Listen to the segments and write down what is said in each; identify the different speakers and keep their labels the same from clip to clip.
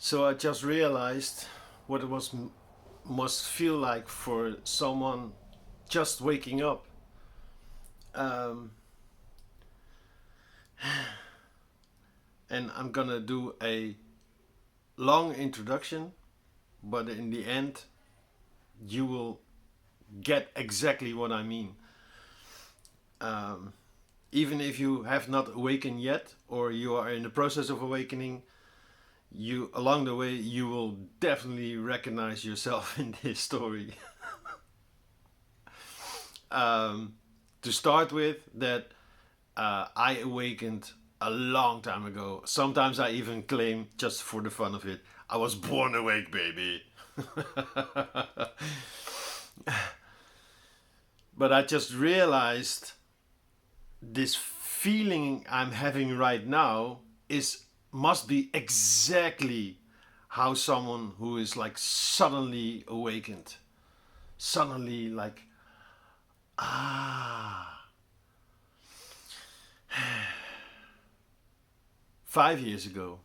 Speaker 1: So I just realized what it must feel like for someone just waking up. Um, and I'm gonna do a long introduction, but in the end, you will get exactly what I mean. Um, Even if you have not awakened yet, or you are in the process of awakening, you along the way you will definitely recognize yourself in this story. um, to start with, that I awakened a long time ago. Sometimes I even claim, just for the fun of it, I was born awake, baby. But I just realized this feeling I'm having right now is must be exactly how someone who is like suddenly awakened, suddenly like, ah. 5 years ago,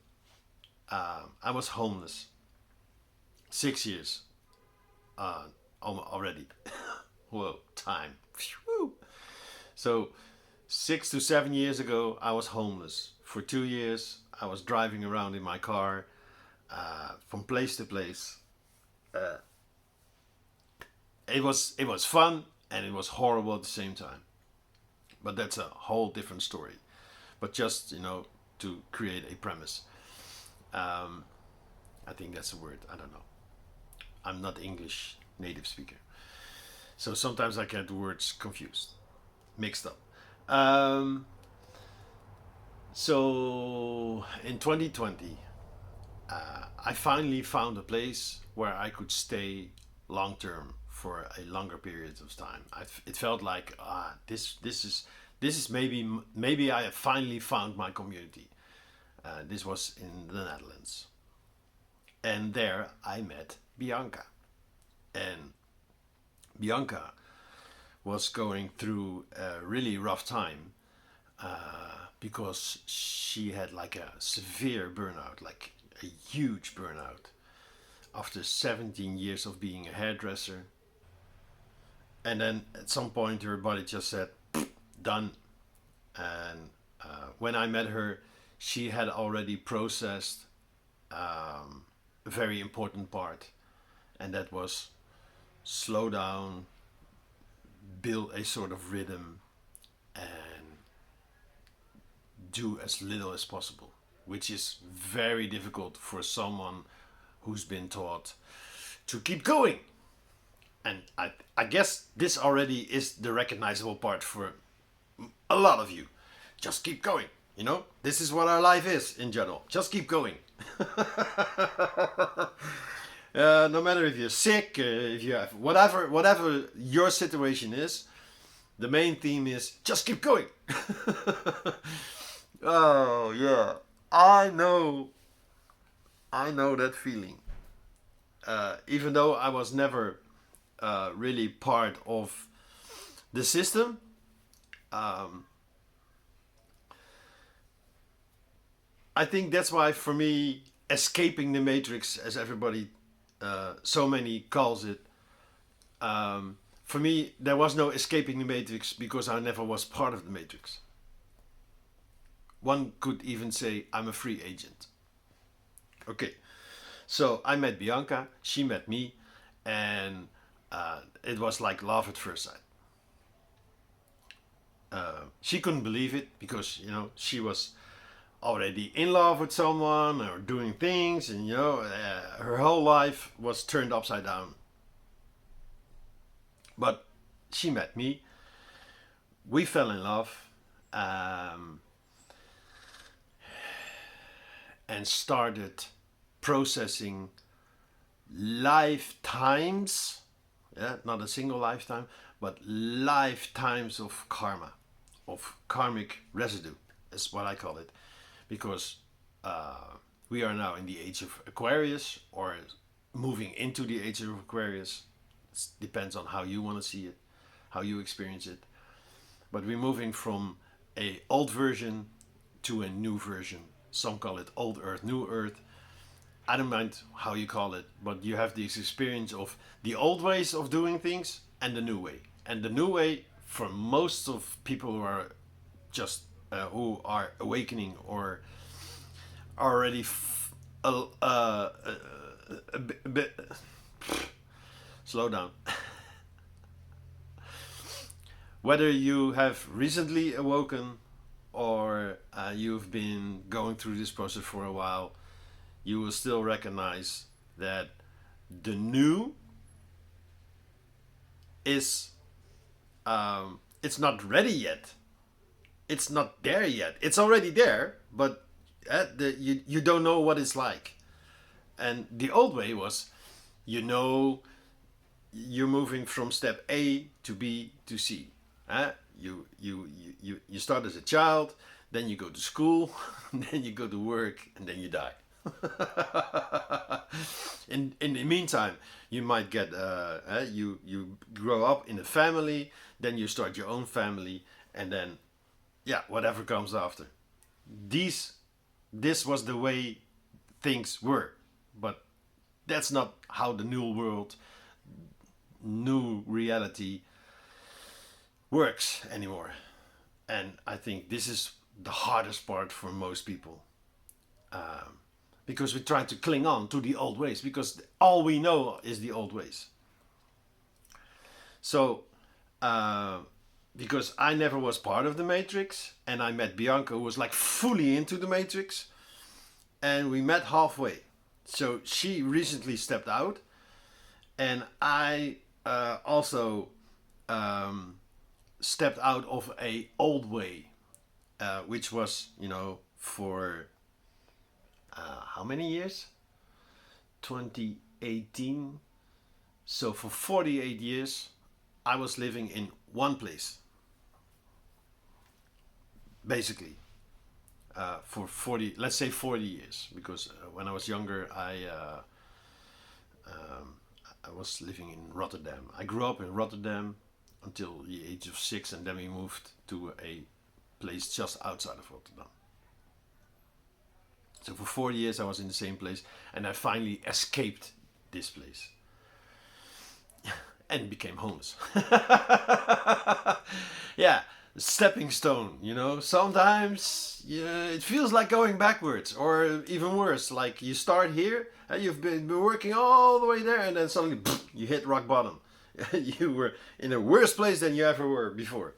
Speaker 1: I was homeless. 6 years uh, already. Whoa, time. Phew. So 6 to 7 years ago, I was homeless. For 2 years, I was driving around in my car from place to place. Uh, it was fun and it was horrible at the same time. But that's a whole different story. But just to create a premise, um, I think that's a word. I don't know. I'm not English native speaker, so sometimes I get words confused, mixed up. Um, so in 2020, I finally found a place where I could stay long term for a longer period of time. It felt like this is maybe I have finally found my community. This was in the Netherlands, and there I met Bianca. And Bianca was going through a really rough time because she had like a severe burnout, like a huge burnout after 17 years of being a hairdresser. And then at some point, her body just said, done. And when I met her, she had already processed a very important part, and that was slow down, build a sort of rhythm, and do as little as possible, which is very difficult for someone who's been taught to keep going. And I guess this already is the recognizable part for a lot of you. Just keep going. This is what our life is in general. Just keep going. No matter if you're sick, if you have whatever your situation is, the main theme is just keep going. Oh yeah, I know, I know that feeling. Even though I was never really part of the system, um, I think that's why for me, escaping the matrix, as everybody, so many calls it, for me there was no escaping the matrix because I never was part of the matrix. One could even say I'm a free agent. Okay, so I met Bianca, she met me, and it was like love at first sight. She couldn't believe it because she was already in love with someone or doing things, and her whole life was turned upside down. But she met me, we fell in love, um, and started processing lifetimes, yeah, not a single lifetime, but lifetimes of karma, of karmic residue, is what I call it, because we are now in the age of Aquarius, or moving into the age of Aquarius. It depends on how you want to see it, how you experience it. But we're moving from a old version to a new version. Some call it old Earth, new Earth. I don't mind how you call it, but you have this experience of the old ways of doing things and the new way. And the new way, for most of people who are just who are awakening or already a bit slow down. Whether you have recently awoken or you've been going through this process for a while, you will still recognize that the new is it's not ready yet. It's not there yet. It's already there, but you don't know what it's like. And the old way was, you know, you're moving from step A to B to C. You start as a child, then you go to school, then you go to work, and then you die. In the meantime, you might get you grow up in a family, then you start your own family, and then yeah, whatever comes after. These this was the way things were, but that's not how the new world, new reality works anymore. And I think this is the hardest part for most people. Because we try to cling on to the old ways because all we know is the old ways. So, because I never was part of the Matrix and I met Bianca who was like fully into the Matrix and we met halfway. So she recently stepped out and I also stepped out of a old way, which was, for how many years? 2018. So for 48 years, I was living in one place, basically, for 40, let's say 40 years, because when I was younger, I was living in Rotterdam. I grew up in Rotterdam until the age of 6, and then we moved to a place just outside of Rotterdam. So for 4 years I was in the same place, and I finally escaped this place and became homeless. Yeah, stepping stone. Sometimes it feels like going backwards, or even worse, like you start here and you've been working all the way there, and then suddenly you hit rock bottom. You were in a worse place than you ever were before.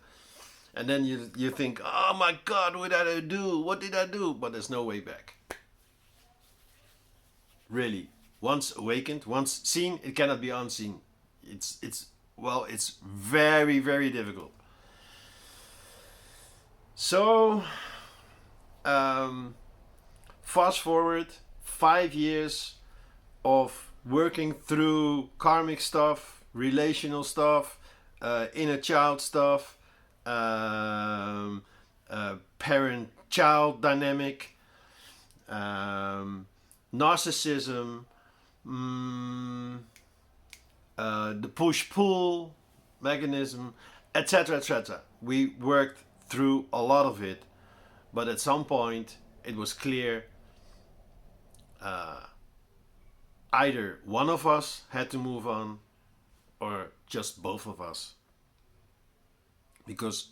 Speaker 1: And then you think, oh my God, what did I do? What did I do? But there's no way back. Really, once awakened, once seen, it cannot be unseen. It's very, very difficult. So, fast forward 5 years of working through karmic stuff, relational stuff, inner child stuff, parent-child dynamic, narcissism, the push-pull mechanism, etc., etc. We worked through a lot of it, but at some point it was clear either one of us had to move on or just both of us, because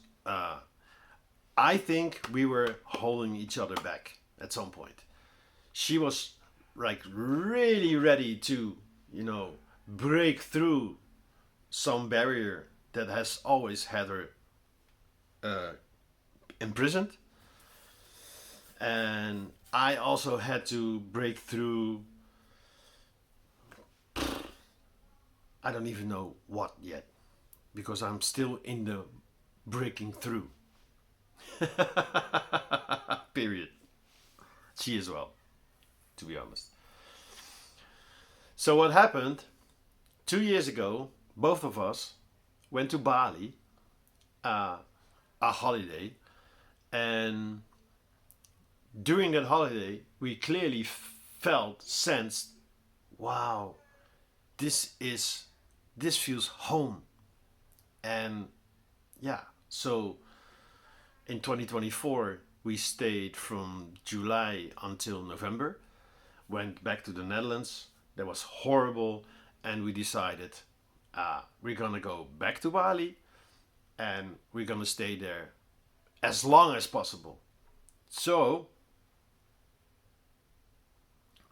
Speaker 1: I think we were holding each other back at some point. She was like really ready to, break through some barrier that has always had her imprisoned. And I also had to break through, I don't even know what yet, because I'm still in the breaking through. Period. She as well, to be honest. So what happened 2 years ago, both of us went to Bali, a holiday, and during that holiday we clearly sensed, wow, this feels home. And yeah, so in 2024 we stayed from July until November. went back to the Netherlands. That was horrible, and we decided we're gonna go back to Bali and we're gonna stay there as long as possible. So,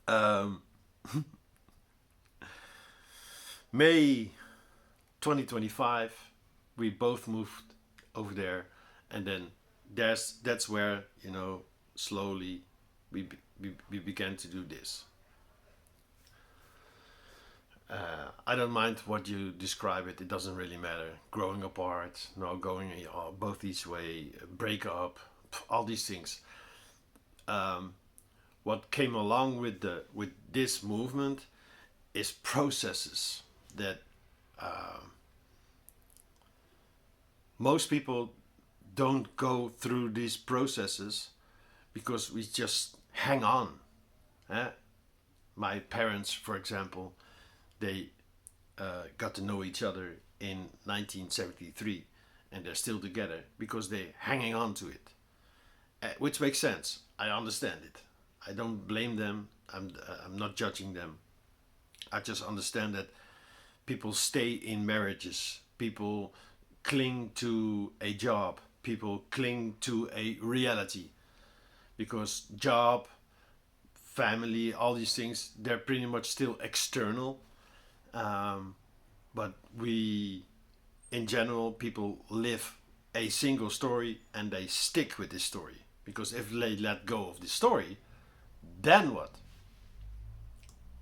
Speaker 1: um, May 2025, we both moved over there, and then that's where slowly we began to do this. I don't mind what you describe it. It doesn't really matter. Growing apart, no, going both each way, break up, all these things. Um, what came along with this movement is processes that most people don't go through these processes because we just hang on. Eh? My parents, for example, they got to know each other in 1973, and they're still together because they're hanging on to it, which makes sense. I understand it. I don't blame them. I'm not judging them. I just understand that people stay in marriages. People cling to a job. People cling to a reality because job, family, all these things, they're pretty much still external. But we, in general, people live a single story and they stick with this story. Because if they let go of this story, then what?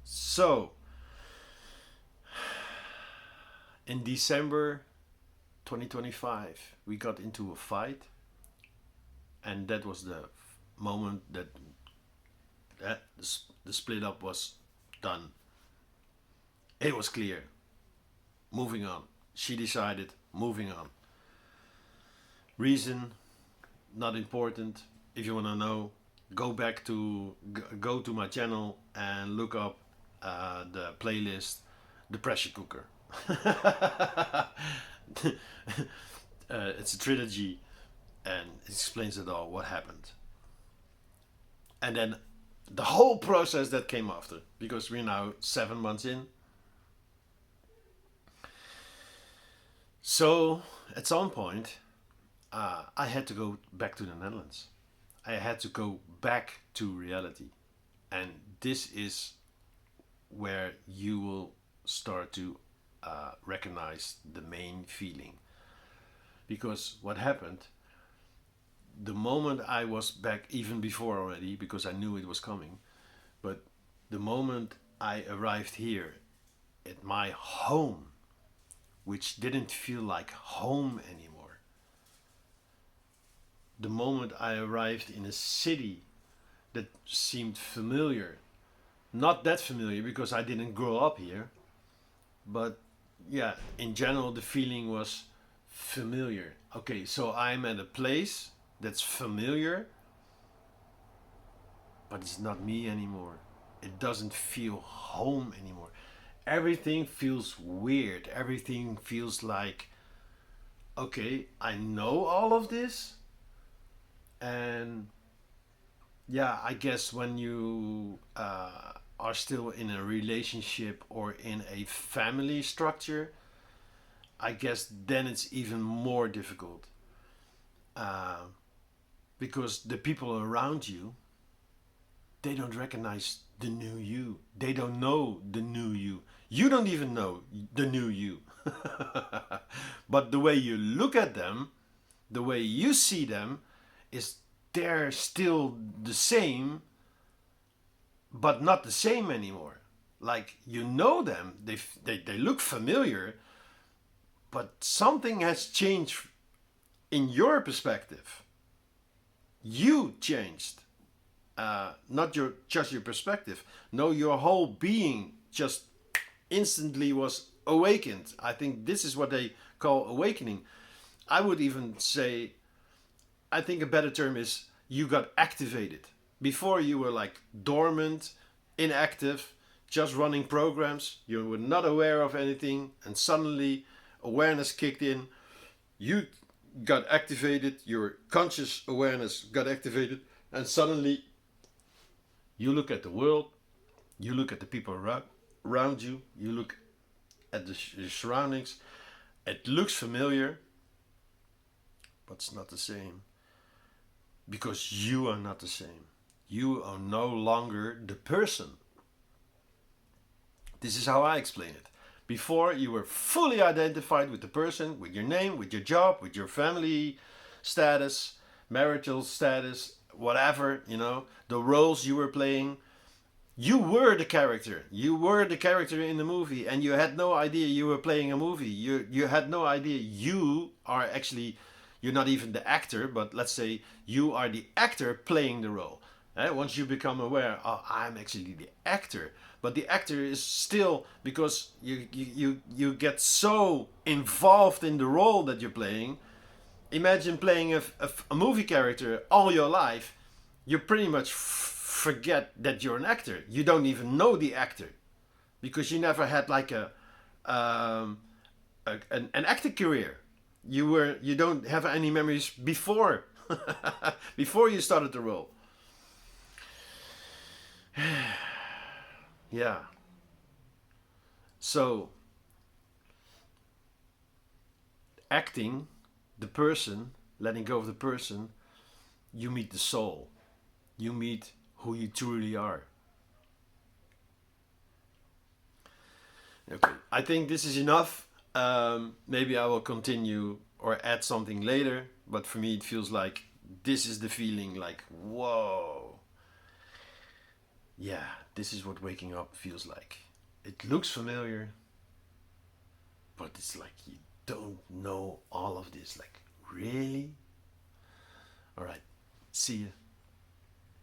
Speaker 1: So, in December 2025, we got into a fight, and that was the moment that the split up was done. It was clear. Moving on. She decided, moving on. Reason, not important. If you want to know, go to my channel and look up the playlist, The Pressure Cooker. It's a trilogy, and it explains it all, what happened. And then the whole process that came after, because we're now 7 months in. So at some point, I had to go back to the Netherlands. I had to go back to reality. And this is where you will start to recognize the main feeling. Because what happened, the moment I was back, even before already, because I knew it was coming, but the moment I arrived here at my home, which didn't feel like home anymore, the moment I arrived in a city that seemed familiar, not that familiar because I didn't grow up here, but yeah, in general, the feeling was familiar. Okay, so I'm at a place that's familiar, but it's not me anymore. It doesn't feel home anymore. Everything feels weird. Everything feels like, okay, I know all of this. And yeah, I guess when you are still in a relationship or in a family structure, I guess then it's even more difficult. Uh, because the people around you, they don't recognize the new you. They don't know the new you. You don't even know the new you. But the way you look at them, the way you see them, is they're still the same, but not the same anymore. Like, you know them, they look familiar, but something has changed in your perspective. You changed. Not just your perspective. No, your whole being just instantly was awakened. I think this is what they call awakening. I would even say, I think a better term is you got activated. Before you were like dormant, inactive, just running programs. You were not aware of anything, and suddenly awareness kicked in. You got activated, your conscious awareness got activated, and suddenly you look at the world You look at the people around you, you look at the surroundings. It looks familiar, but it's not the same. Because you are not the same. You are no longer the person. This is how I explain it. Before, you were fully identified with the person, with your name, with your job, with your family status, marital status, whatever, the roles you were playing. You were the character. You were the character in the movie, and you had no idea you were playing a movie. You had no idea you are actually, you're not even the actor, but let's say you are the actor playing the role. Once you become aware, oh, I'm actually the actor. But the actor is still, because you get so involved in the role that you're playing. Imagine playing a movie character all your life. You pretty much forget that you're an actor. You don't even know the actor because you never had like an acting career. You don't have any memories before before you started the role. Yeah. So acting the person, letting go of the person, you meet the soul. You meet who you truly are. Okay, I think this is enough. Maybe I will continue or add something later, but for me it feels like this is the feeling, like, whoa. Yeah, this is what waking up feels like. It looks familiar, but it's like you don't know all of this. Like, really? Alright, see you.